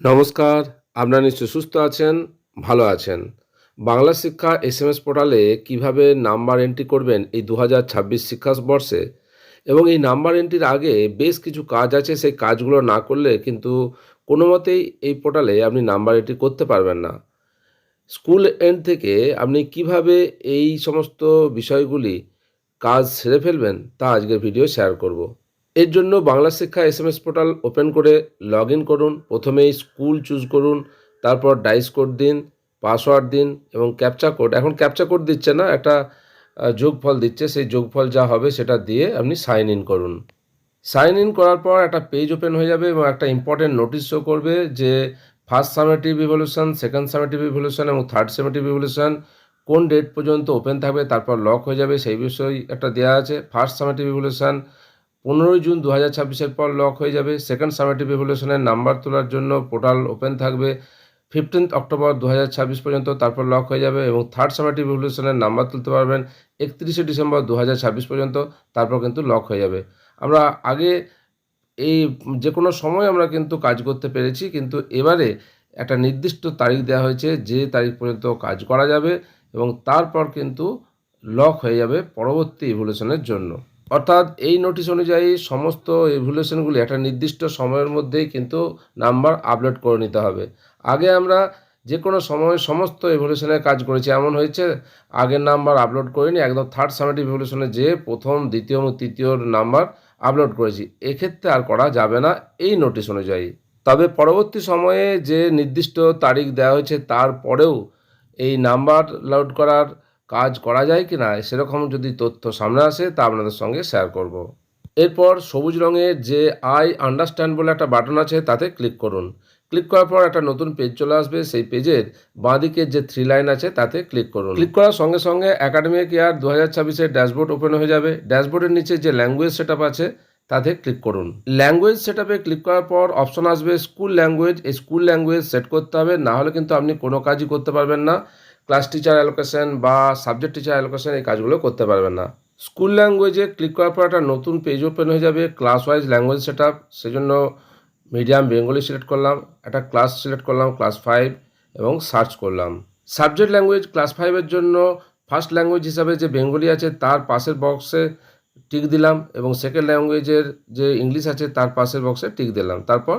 নমস্কার, আপনারা নিশ্চয়ই সুস্থ আছেন, ভালো আছেন। বাংলা শিক্ষা এসএমএস পোর্টালে কিভাবে নাম্বার এন্ট্রি করবেন এই ২০২৬ শিক্ষাবর্ষে এবং এই নাম্বার এন্ট্রির আগে বেশ কিছু কাজ আছে, সেই কাজগুলো না করলে কিন্তু কোনো মতেই এই পোর্টালে আপনি নাম্বার এন্ট্রি করতে পারবেন না। স্কুল এন্ড থেকে আপনি কিভাবে এই সমস্ত বিষয়গুলি কাজ সেরে ফেলবেন তা আজকের ভিডিও শেয়ার করব। এর জন্য বাংলা শিক্ষা এসএমএস পোর্টাল ওপেন করে লগ ইন করুন। প্রথমেই স্কুল চুজ করুন, তারপর ডাইস কোড দিন, পাসওয়ার্ড দিন এবং ক্যাপচা কোড। এখন ক্যাপচা কোড দিচ্ছে না, একটা যোগফল দিচ্ছে, সেই যোগফল যা হবে সেটা দিয়ে আপনি সাইন ইন করুন। সাইন ইন করার পর একটা পেজ ওপেন হয়ে যাবে এবং একটা ইম্পর্টেন্ট নোটিশ শো করবে যে first summative evaluation, second summative evaluation এবং থার্ড সামেটিভ ইভ্যালুয়েশন কোন ডেট পর্যন্ত ওপেন থাকবে, তারপর লক হয়ে যাবে সেই বিষয় একটা দেওয়া আছে। ফার্স্ট সামেটিভ ইভ্যালুয়েশন 15ই জুন 2026-এর পর লক হয়ে যাবে। সেকেন্ড সামেটিভ ইভ্যালুয়েশনের নাম্বার তোলার জন্য পোর্টাল ওপেন থাকবে 15 অক্টোবর 2026 পর্যন্ত, তারপর লক হয়ে যাবে। এবং থার্ড সামেটিভ ইভ্যালুয়েশনের নাম্বার তুলতে পারবেন 31শে ডিসেম্বর 2026 পর্যন্ত, তারপর কিন্তু লক হয়ে যাবে। আমরা আগে এই যে কোনো সময় আমরা কিন্তু কাজ করতে পেরেছি, কিন্তু এবারে একটা নির্দিষ্ট তারিখ দেওয়া হয়েছে যে তারিখ পর্যন্ত কাজ করা যাবে এবং তারপর কিন্তু লক হয়ে যাবে পরবর্তী ইভ্যালুয়েশনের জন্য। অর্থাৎ এই নোটিশ অনুযায়ী সমস্ত ইভ্যালুয়েশনগুলি একটা নির্দিষ্ট সময়ের মধ্যেই কিন্তু নাম্বার আপলোড করে নিতে হবে। আগে আমরা যে কোনো সময় সমস্ত ইভ্যালুয়েশনের কাজ করেছি, এমন হয়েছে আগের নাম্বার আপলোড করিনি, একদম থার্ড সামেটিভ ইভ্যালুয়েশনে যে প্রথম, দ্বিতীয় এবং তৃতীয় নাম্বার আপলোড করেছি। এক্ষেত্রে আর করা যাবে না এই নোটিশ অনুযায়ী। তবে পরবর্তী সময়ে যে নির্দিষ্ট তারিখ দেওয়া হয়েছে তারপরেও এই নাম্বার লোড করার কাজ করা যায় কি না সেরকম যদি তথ্য সামনে আসে তা আপনাদের সঙ্গে শেয়ার করব। এরপর সবুজ রঙের যে আই আন্ডারস্ট্যান্ড বলে একটা বাটন আছে তাতে ক্লিক করুন। ক্লিক করার পর একটা নতুন পেজ চলে আসবে। সেই পেজের বাঁদিকে যে 3 লাইন আছে তাতে ক্লিক করুন। ক্লিক করার সঙ্গে সঙ্গে একাডেমিক ইয়ার 2026-এর ড্যাশবোর্ড ওপেন হয়ে যাবে। ড্যাশবোর্ডের নিচে যে ল্যাঙ্গুয়েজ সেটআপ আছে তাতে ক্লিক করুন। ল্যাঙ্গুয়েজ সেটআপে ক্লিক করার পর অপশন আসবে স্কুল ল্যাঙ্গুয়েজ। এই স্কুল ল্যাঙ্গুয়েজ সেট করতে হবে, না হলে কিন্তু আপনি কোনো কাজই করতে পারবেন না। ক্লাস টিচার অ্যালোকেশন বা সাবজেক্ট টিচার অ্যালোকেশন এই কাজগুলো করতে পারবেন না। স্কুল ল্যাঙ্গুয়েজে ক্লিক করার পর একটা নতুন পেজ ওপেন হয়ে যাবে, ক্লাস ওয়াইজ ল্যাঙ্গুয়েজ সেটআপ। সেজন্য মিডিয়াম বেঙ্গলি সিলেক্ট করলাম, একটা ক্লাস সিলেক্ট করলাম ক্লাস 5 এবং সার্চ করলাম। সাবজেক্ট ল্যাঙ্গুয়েজ ক্লাস 5-এর জন্য ফার্স্ট ল্যাঙ্গুয়েজ হিসাবে যে বেঙ্গলি আছে তার পাশের বক্সে টিক দিলাম এবং সেকেন্ড ল্যাঙ্গুয়েজের যে ইংলিশ আছে তার পাশের বক্সে টিক দিলাম। তারপর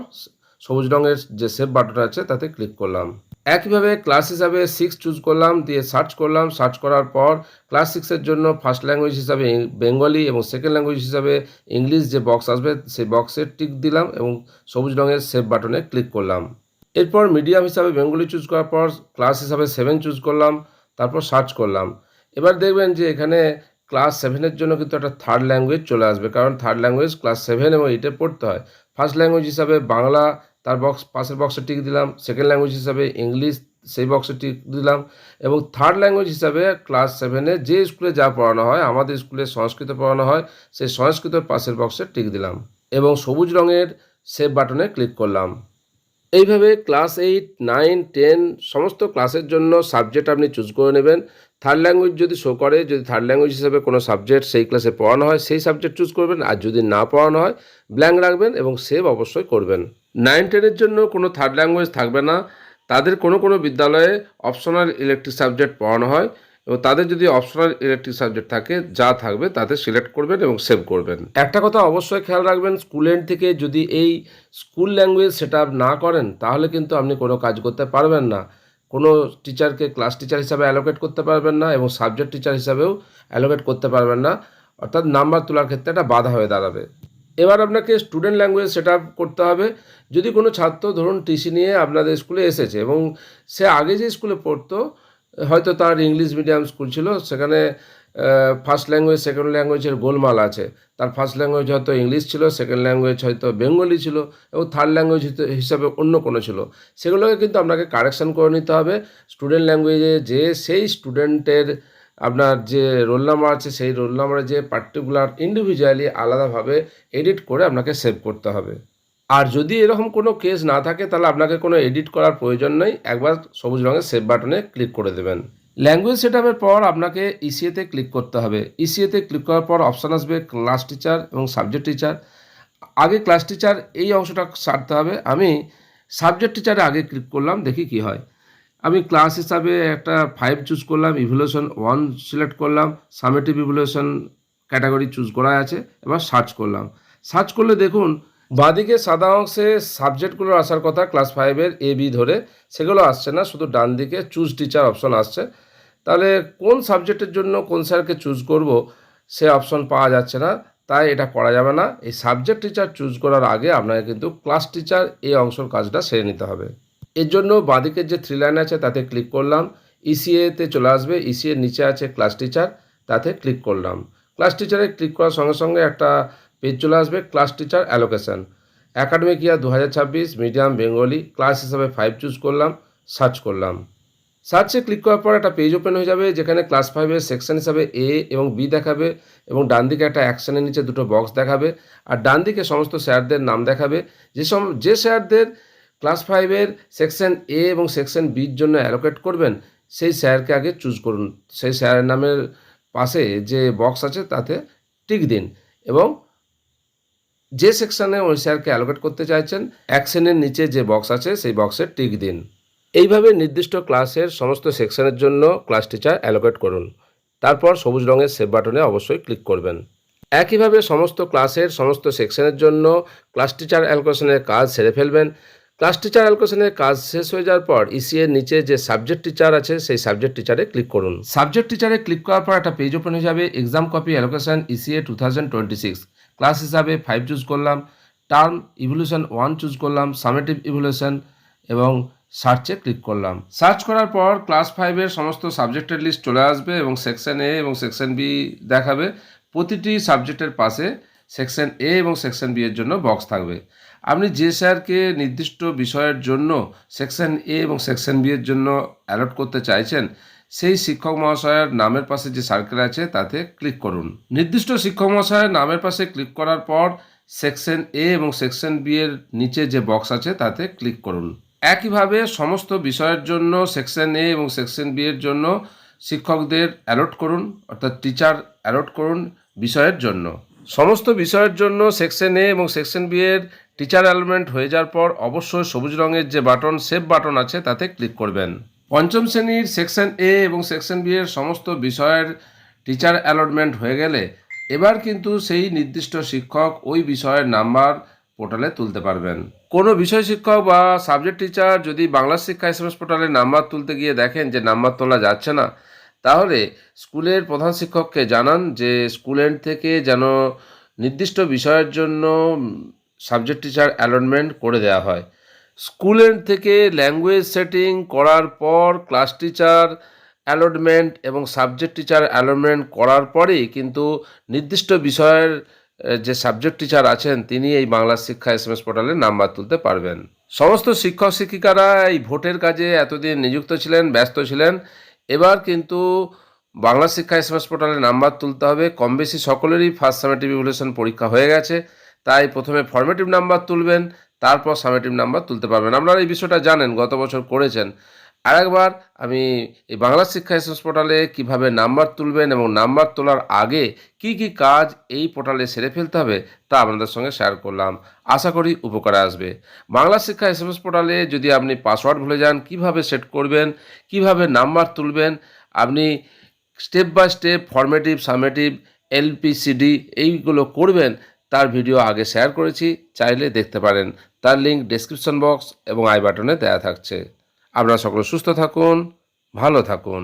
সবুজ রঙের যে সেভ বাটন আছে তাতে ক্লিক করলাম। একইভাবে ক্লাস হিসাবে 6 চুজ করলাম, দিয়ে সার্চ করলাম। সার্চ করার পর ক্লাস 6-এর জন্য ফার্স্ট ল্যাঙ্গুয়েজ হিসাবে বেঙ্গলি এবং সেকেন্ড ল্যাঙ্গুয়েজ হিসাবে ইংলিশ যে বক্স আসবে সেই বক্সে টিক দিলাম এবং সবুজ রঙের সেভ বাটনে ক্লিক করলাম। এরপর মিডিয়াম হিসাবে বেঙ্গলি চুজ করার পর ক্লাস হিসাবে 7 চুজ করলাম, তারপর সার্চ করলাম। এবার দেখবেন যে এখানে ক্লাস 7-এর জন্য কিন্তু একটা থার্ড ল্যাঙ্গুয়েজ চলে আসবে, কারণ থার্ড ল্যাঙ্গুয়েজ ক্লাস 7 এবং 8-এ পড়তে হয়। ফার্স্ট ল্যাঙ্গুয়েজ হিসাবে বাংলা, তার পাশের বক্সে টিক দিলাম। সেকেন্ড ল্যাঙ্গুয়েজ হিসাবে ইংলিশ, সেই বক্সে টিক দিলাম। এবং থার্ড ল্যাঙ্গুয়েজ হিসাবে ক্লাস 7-এ যে স্কুলে যা পড়ানো হয়, আমাদের স্কুলে সংস্কৃত পড়ানো হয়, সেই সংস্কৃতের পাশের বক্সে টিক দিলাম এবং সবুজ রঙের সেভ বাটনে ক্লিক করলাম। এইভাবে ক্লাস 8, 9, 10 সমস্ত ক্লাসের জন্য সাবজেক্ট আপনি চুজ করে নেবেন। থার্ড ল্যাঙ্গুয়েজ যদি শো করে, যদি থার্ড ল্যাঙ্গুয়েজ হিসেবে কোনো সাবজেক্ট সেই ক্লাসে পড়ানো হয় সেই সাবজেক্ট চুজ করবেন, আর যদি না পড়ানো হয় ব্ল্যাঙ্ক রাখবেন এবং সেভ অবশ্যই করবেন। 9, 10-এর জন্য কোনো থার্ড ল্যাঙ্গুয়েজ থাকবে না। তাদের কোনো কোনো বিদ্যালয়ে অপশনাল ইলেকটিভ সাবজেক্ট পড়ানো হয় এবং তাদের যদি অপশনাল ইলেকটিভ সাবজেক্ট থাকে যা থাকবে তাতে সিলেক্ট করবেন এবং সেভ করবেন। একটা কথা অবশ্যই খেয়াল রাখবেন, স্কুল এন্ড থেকে যদি এই স্কুল ল্যাঙ্গুয়েজ সেটআপ না করেন তাহলে কিন্তু আপনি কোনো কাজ করতে পারবেন না। কোনো টিচারকে ক্লাস টিচার হিসাবে অ্যালোকেট করতে পারবেন না এবং সাবজেক্ট টিচার হিসাবেও অ্যালোকেট করতে পারবেন না, অর্থাৎ নাম্বার তোলার ক্ষেত্রে একটা বাধা হয়ে দাঁড়াবে। এবার আপনাকে স্টুডেন্ট ল্যাঙ্গুয়েজ সেটআপ করতে হবে। যদি কোনো ছাত্র ধরুন টিসি নিয়ে আপনাদের স্কুলে এসেছে এবং সে আগে যে স্কুলে পড়তো, হয়তো তার ইংলিশ মিডিয়াম স্কুল ছিল, সেখানে ফার্স্ট ল্যাঙ্গুয়েজ সেকেন্ড ল্যাঙ্গুয়েজের গোলমাল আছে। তার ফার্স্ট ল্যাঙ্গুয়েজ হয়তো ইংলিশ ছিল, সেকেন্ড ল্যাঙ্গুয়েজ হয়তো বেঙ্গলি ছিল এবং থার্ড ল্যাঙ্গুয়েজ হিসাবে অন্য কোনো ছিল। সেগুলোকে কিন্তু আপনাকে কারেকশান করে নিতে হবে। স্টুডেন্ট ল্যাঙ্গুয়েজে যে সেই স্টুডেন্টের আপনার যে রোল নাম্বার আছে সেই রোল নাম্বারে যে পার্টিকুলার ইন্ডিভিজুয়ালি আলাদাভাবে এডিট করে আপনাকে সেভ করতে হবে। আর যদি এরকম কোনো কেস না থাকে তাহলে আপনাকে কোনো এডিট করার প্রয়োজন নেই, একবার সবুজ রঙের সেভ বাটনে ক্লিক করে দেবেন। ল্যাঙ্গুয়েজ সেটআপের পর আপনাকে ইসিএতে ক্লিক করতে হবে। ইসিএতে ক্লিক করার পর অপশান আসবে ক্লাস টিচার এবং সাবজেক্ট টিচার। আগে ক্লাস টিচার এই অংশটা সারতে হবে। আমি সাবজেক্ট টিচারে আগে ক্লিক করলাম, দেখি কি হয়। আমি ক্লাস হিসাবে একটা 5 চুজ করলাম, ইভ্যালুয়েশন 1 সিলেক্ট করলাম, সামেটিভ ইভ্যালুয়েশন ক্যাটাগরি চুজ করা আছে। এবার সার্চ করলাম। সার্চ করলে দেখুন বাঁদিকে সাদা অংশে সাবজেক্টগুলো আসার কথা ক্লাস 5-এর এ বি ধরে, সেগুলো আসছে না, শুধু ডান দিকে চুজ টিচার অপশন আসছে। তাহলে কোন সাবজেক্টের জন্য কোন স্যারকে চুজ করব সে অপশন পাওয়া যাচ্ছে না, তাই এটা করা যাবে না। এই সাবজেক্ট টিচার চুজ করার আগে আপনাকে কিন্তু ক্লাস টিচার এই অংশের কাজটা সেরে নিতে হবে। এর জন্য বাঁদিকের যে 3 লাইন আছে তাতে ক্লিক করলাম, ইসিএতে চলে আসবে, ইসিএর নিচে আছে ক্লাস টিচার, তাতে ক্লিক করলাম। ক্লাস টিচারে ক্লিক করার সঙ্গে সঙ্গে একটা পেজ চলে আসবে, ক্লাস টিচার অ্যালোকেশন, একাডেমিক ইয়ার 2026, মিডিয়াম বেঙ্গলি, ক্লাস হিসাবে 5 চুজ করলাম, সার্চ করলাম। সার্চে ক্লিক করার পর একটা পেজ ওপেন হয়ে যাবে, যেখানে ক্লাস 5-এর সেকশন হিসাবে এ এবং বি দেখাবে, এবং ডান দিকে একটা অ্যাকশনের নিচে দুটো বক্স দেখাবে, আর ডান দিকে সমস্ত স্যারদের নাম দেখাবে। যে স্যারদের ক্লাস 5-এর সেকশন এ এবং সেকশন বির জন্য অ্যালোকেট করবেন, সেই স্যারকে আগে চুজ করুন। সেই স্যারের নামের পাশে যে বক্স আছে তাতে টিক দিন, এবং যে সেকশনে ওই স্যারকে অ্যালোকেট করতে চাইছেন অ্যাকশনের নিচে যে বক্স আছে সেই বক্সে টিক দিন। এইভাবে নির্দিষ্ট ক্লাসের সমস্ত সেকশনের জন্য ক্লাস টিচার অ্যালোকেট করুন। তারপর সবুজ রঙের সেভ বাটনে অবশ্যই ক্লিক করবেন। একইভাবে সমস্ত ক্লাসের সমস্ত সেকশনের জন্য ক্লাস টিচার অ্যালোকেশনের কাজ সেরে ফেলবেন। ক্লাস টিচার অ্যালোকেশনের কাজ শেষ হয়ে যাওয়ার পর ইসিএর নিচে যে সাবজেক্ট টিচার আছে সেই সাবজেক্ট টিচারে ক্লিক করুন। সাবজেক্ট টিচারে ক্লিক করার পর একটা পেজ ওপেন হয়ে যাবে, exam copy allocation ECA 2026, class হিসাবে 5 চুজ করলাম, টার্ম ইভ্যালুয়েশন 1 চুজ করলাম, সামেটিভ ইভ্যালুয়েশন, এবং সার্চে ক্লিক করলাম। সার্চ করার পর ক্লাস 5-এর সমস্ত সাবজেক্টের লিস্ট চলে আসবে, এবং সেকশন এ এবং সেকশন বি দেখাবে। প্রতিটি সাবজেক্টের পাশে সেকশন এ এবং সেকশন বি এর জন্য বক্স থাকবে। আপনি যে স্যারকে নির্দিষ্ট বিষয়ের জন্য সেকশন এ এবং সেকশন বি এর জন্য অ্যালট করতে চাইছেন, সেই শিক্ষক মহাশয়ের নামের পাশে যে সার্কেল আছে তাতে ক্লিক করুন। নির্দিষ্ট শিক্ষক মহাশয়ের নামের পাশে ক্লিক করার পর সেকশন এ এবং সেকশন বি এর নিচে যে বক্স আছে তাতে ক্লিক করুন। একইভাবে সমস্ত বিষয়ের জন্য সেকশন এ এবং সেকশন বি এর জন্য শিক্ষকদের অ্যালট করুন, অর্থাৎ টিচার অ্যালট করুন বিষয়ের জন্য। সমস্ত বিষয়ের জন্য সেকশন এ এবং সেকশন বি এর টিচার অ্যালটমেন্ট হয়ে যাওয়ার পর অবশ্যই সবুজ রঙের যে বাটন সেভ বাটন আছে তাতে ক্লিক করবেন। পঞ্চম শ্রেণীর সেকশন এ এবং সেকশন বি এর সমস্ত বিষয়ের টিচার অ্যালটমেন্ট হয়ে গেলে এবার কিন্তু সেই নির্দিষ্ট শিক্ষক ওই বিষয়ের নাম্বার পোর্টালে তুলতে পারবেন। কোনো বিষয় শিক্ষক বা সাবজেক্ট টিচার যদি বাংলা শিক্ষা এসএমএস পোর্টালে নাম্বার তুলতে গিয়ে দেখেন যে নাম্বার তোলা যাচ্ছে না, তাহলে স্কুলের প্রধান শিক্ষককে জানান যে স্কুল এন্ড থেকে যেন নির্দিষ্ট বিষয়ের জন্য সাবজেক্ট টিচার অ্যালটমেন্ট করে দেওয়া হয়। স্কুল এন্ড থেকে ল্যাঙ্গুয়েজ সেটিং করার পর ক্লাস টিচার অ্যালটমেন্ট এবং সাবজেক্ট টিচার অ্যালটমেন্ট করার পরেই কিন্তু নির্দিষ্ট বিষয়ের যে সাবজেক্ট টিচার আছেন তিনি এই বাংলা শিক্ষা এসএমএস পোর্টালে নাম্বার তুলতে পারবেন। সমস্ত শিক্ষক শিক্ষিকারা এই ভোটের কাজে এতদিন নিযুক্ত ছিলেন, ব্যস্ত ছিলেন। এবার কিন্তু বাংলা শিক্ষা এসএমএস পোর্টালে নাম্বার তুলতে হবে। কম বেশি সকলেরই ফার্স্ট সামেটিভ ইভ্যালুয়েশন পরীক্ষা হয়ে গেছে, তাই প্রথমে ফর্মেটিভ নাম্বার তুলবেন, তারপর সামেটিভ নাম্বার তুলতে পারবেন। আপনারা এই বিষয়টা জানেন, গত বছর করেছেন। আরেকবার আমি এই বাংলা শিক্ষা এসএমএস পোর্টালে কীভাবে নাম্বার তুলবেন এবং নাম্বার তোলার আগে কি কি কাজ এই পোর্টালে সেরে ফেলতে হবে তা আপনাদের সঙ্গে শেয়ার করলাম। আশা করি উপকারে আসবে। বাংলা শিক্ষা এসএমএস পোর্টালে যদি আপনি পাসওয়ার্ড ভুলে যান, কিভাবে সেট করবেন, কিভাবে নাম্বার তুলবেন, আপনি step by step formative, summative, LPCD এইগুলো করবেন, তার ভিডিও আগে শেয়ার করেছি, চাইলে দেখতে পারেন। তার লিঙ্ক ডেসক্রিপশন বক্স এবং আই বাটনে দেওয়া থাকছে। আপনারা সকলে সুস্থ থাকুন, ভালো থাকুন।